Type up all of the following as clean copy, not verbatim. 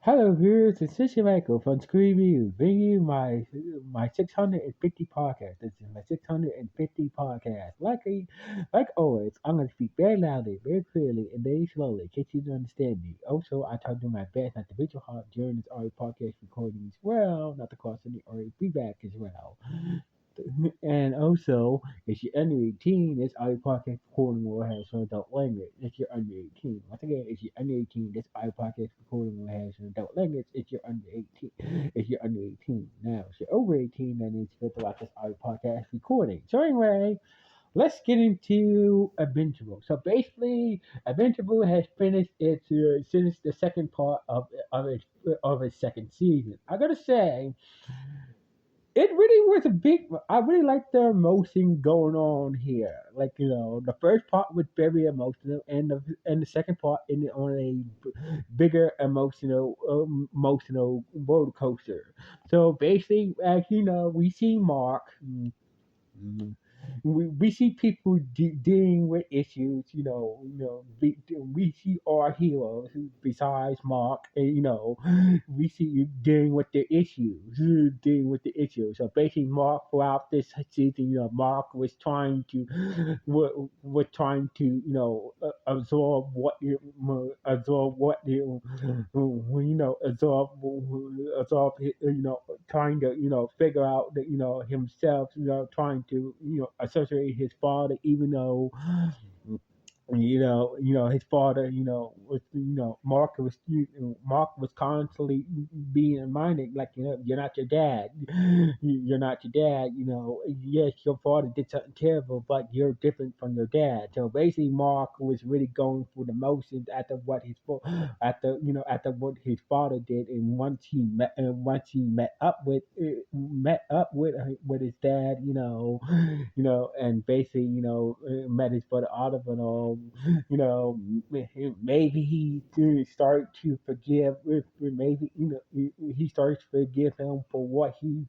Hello, viewers. It's Fishy Michael from Screamy, bringing you my 650 podcast. This is my 650 podcast. Like always, I'm going to speak very loudly, very clearly, and very slowly, in case you don't understand me. Also, I try to do my best not to beat your heart during this audio podcast recording as well, not to cause any audio feedback as well. And also, if you're under 18, this audio podcast recording will have some adult language. If you're under 18, once again, if you're under 18, this audio podcast recording will have some adult language. If you're under 18, if you're under 18, now if you're over 18, then it's good to watch this audio podcast recording. So anyway, let's get into Invincible. So basically, Invincible has finished the second part of its second season. I gotta say, it really was a big. I really liked the emotion going on here. Like the first part was very emotional, and the second part on a bigger emotional roller coaster. So basically, as we see Mark. Mm, we see people dealing with issues, we see our heroes besides Mark, and we see you dealing with the issues. So basically, Mark throughout this season, Mark was trying to, absorb what you, absorb, trying to, figure out that, himself, trying to, associate his father, even though his father, Mark was constantly being reminded, like, you're not your dad. You're not your dad. Yes, your father did something terrible, but you're different from your dad. So basically, Mark was really going through the motions after what his father did, and once he met up with his dad, and basically, met his brother Oliver and all, maybe he did start to forgive, maybe, he starts to forgive him for what he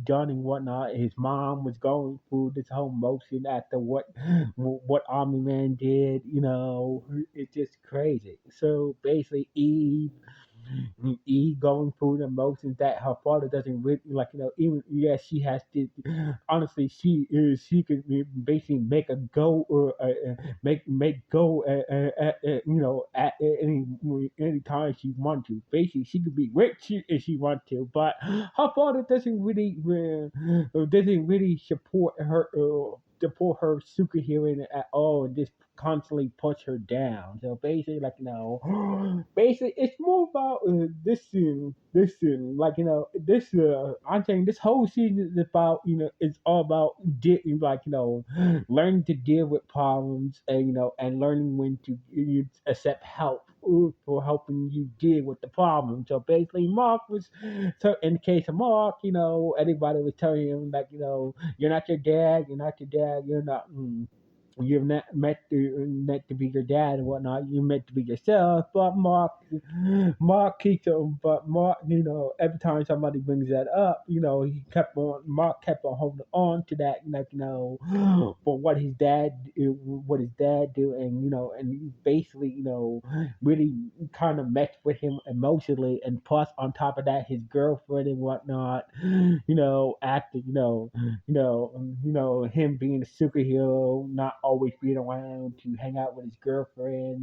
done and whatnot. His mom was going through this whole motion after what Omni Man did, it's just crazy. So basically, Eve going through the emotions that her father doesn't really like. Even yes, she has to. Honestly, she could basically make a go or make go at any time she want to. Basically, she could be rich if she want to, but her father doesn't really support her superhero at all, and just constantly push her down. So basically, like, basically it's more about like, I'm saying this whole season is about, it's all about like, learning to deal with problems, and and learning when to accept help for helping you deal with the problem. So basically, so in the case of Mark, everybody was telling him, like, you're not your dad, you're not. You're not meant to be your dad and whatnot. You're meant to be yourself. But Mark keeps on. But Mark, every time somebody brings that up, Mark kept on holding on to that, like, for what his dad do, and and basically, really kind of messed with him emotionally, and plus on top of that, his girlfriend and whatnot, acting, him being a superhero, not always being around to hang out with his girlfriend,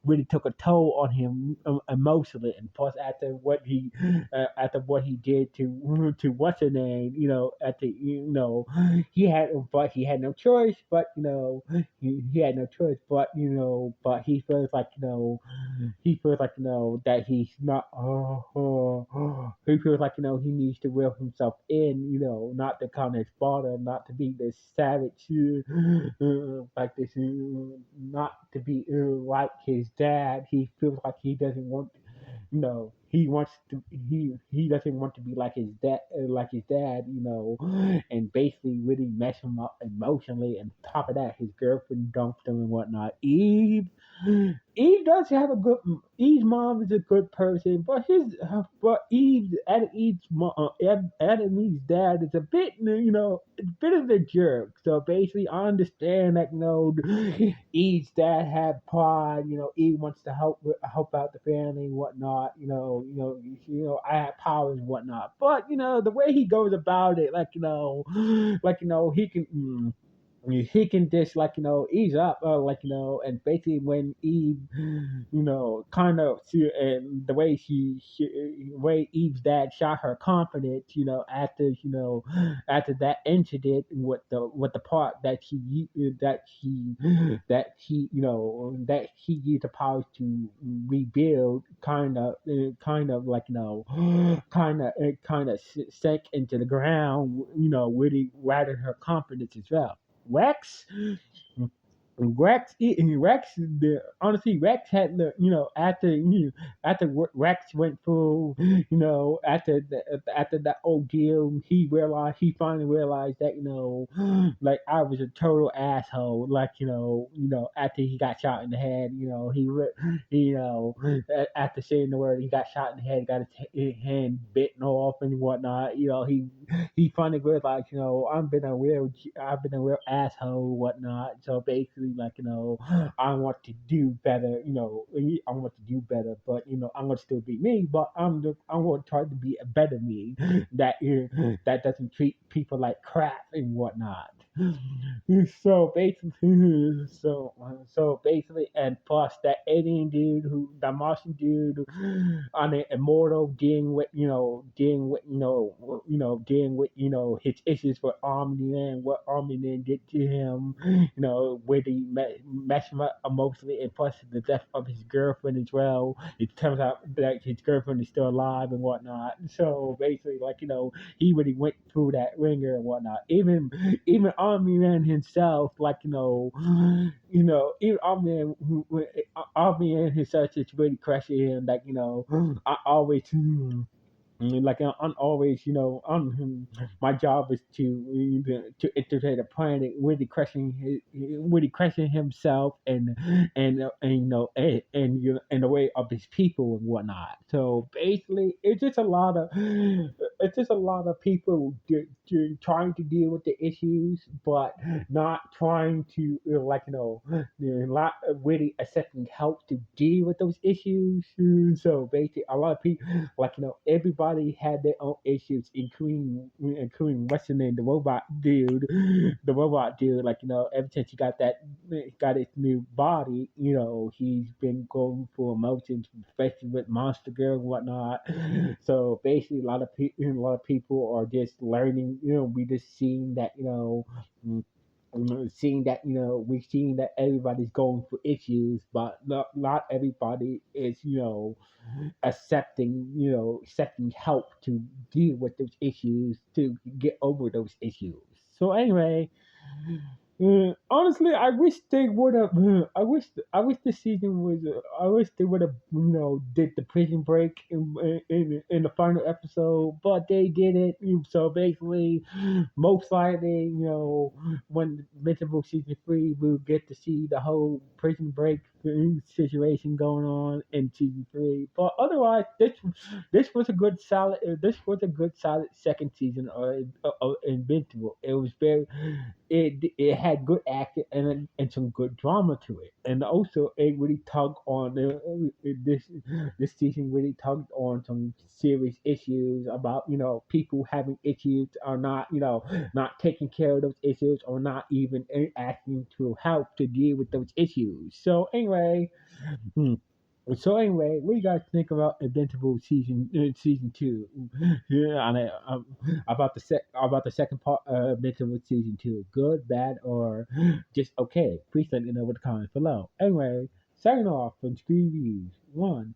really took a toll on him emotionally. And plus, after what he did to what's her name, he had no choice, but he had no choice, but he feels like that he's not. He feels like he needs to reel himself in, not to kind of his father, not to be this savage, like this, not to be like his dad. He feels like he doesn't want. he wants to he doesn't want to be like his dad, and basically really mess him up emotionally. And top of that, his girlfriend dumped him and whatnot. Eve does have a good. Eve's mom is a good person, but Adam Eve's dad is a bit, a bit of a jerk. So basically, I understand that, Eve's dad had pride. Eve wants to help out the family and whatnot. I have powers and whatnot. But the way he goes about it, he can. He can just ease up and basically when Eve kind of and the way way Eve's dad shot her confidence after that incident with the part that he used the powers to rebuild kind of sank into the ground, really rattled her confidence as well. Rex, honestly, Rex had after Rex went through, after that ordeal, he finally realized that like I was a total asshole, after he got shot in the head, after saying the word, he got shot in the head, got his hand bitten off and whatnot, he finally realized, I've been a real asshole, whatnot. So basically, I want to do better. I want to do better, but I'm gonna still be me. But I'm gonna try to be a better me that doesn't treat people like crap and whatnot. So basically, and plus that alien dude, the Martian dude, on the immortal, dealing with his issues with Omni and what Omni Man did to him, where he messed him up emotionally, and plus the death of his girlfriend as well. It turns out that his girlfriend is still alive and whatnot. So basically, he really went through that ringer and whatnot. Even Omni Man himself, even Omni Man himself is really crushing him. I always. I'm always, my job is to infiltrate a planet, really crushing himself and and the way of his people and whatnot. So basically, it's just a lot of people trying to deal with the issues, but not trying to not really accepting help to deal with those issues. So basically, a lot of people everybody had their own issues, including what's his name, the robot dude. Ever since he got his new body, he's been going through emotions, especially with Monster Girl and whatnot. So basically, a lot of people are just learning. We just seeing that mm, we've seen that everybody's going through issues, but not everybody is accepting help to deal with those issues, to get over those issues. So anyway, honestly, I wish they would have. I wish the season was. I wish they would have. Did the prison break in the final episode, but they did it. So basically, most likely, when Invincible season 3, we'll get to see the whole prison break situation going on in season 3. But otherwise, this was a good solid. This was a good solid second season of Invincible. It had good acting and some good drama to it, and also it really tugged on this season really tugged on some serious issues about people having issues or not not taking care of those issues or not even asking to help to deal with those issues. So anyway. hmm, what do you guys think about Invincible season 2? Yeah, about the second part of Invincible season 2. Good, bad, or just okay? Please let me know in the comments below. Anyway, signing off from Screen Reviews. One.